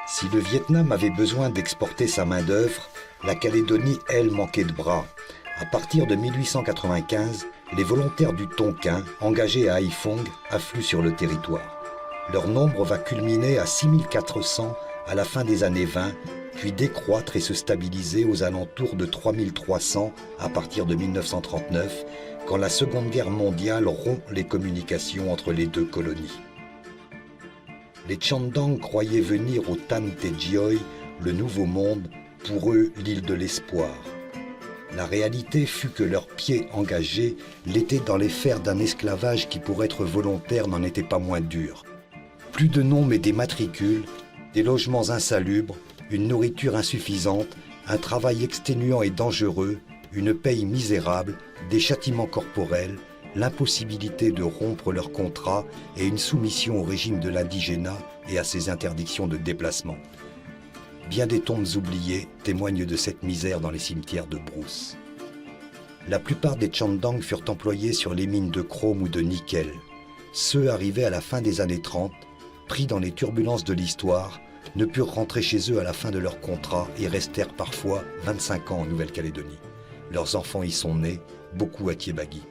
Si le Vietnam avait besoin d'exporter sa main-d'œuvre, la Calédonie, elle, manquait de bras. À partir de 1895, les volontaires du Tonkin, engagés à Haiphong, affluent sur le territoire. Leur nombre va culminer à 6400 à la fin des années 20, puis décroître et se stabiliser aux alentours de 3300 à partir de 1939, quand la Seconde Guerre mondiale rompt les communications entre les deux colonies. Les Tchadang croyaient venir au Tan Te Gioy, le Nouveau Monde, pour eux l'île de l'espoir. La réalité fut que leurs pieds engagés l'étaient dans les fers d'un esclavage qui, pour être volontaire, n'en était pas moins dur. Plus de noms mais des matricules, des logements insalubres, une nourriture insuffisante, un travail exténuant et dangereux, une paye misérable, des châtiments corporels, l'impossibilité de rompre leur contrat et une soumission au régime de l'indigénat et à ses interdictions de déplacement. Bien des tombes oubliées témoignent de cette misère dans les cimetières de brousse. La plupart des Tchadang furent employés sur les mines de chrome ou de nickel. Ceux arrivés à la fin des années 30, pris dans les turbulences de l'histoire, ne purent rentrer chez eux à la fin de leur contrat et restèrent parfois 25 ans en Nouvelle-Calédonie. Leurs enfants y sont nés, beaucoup à Thiébagui.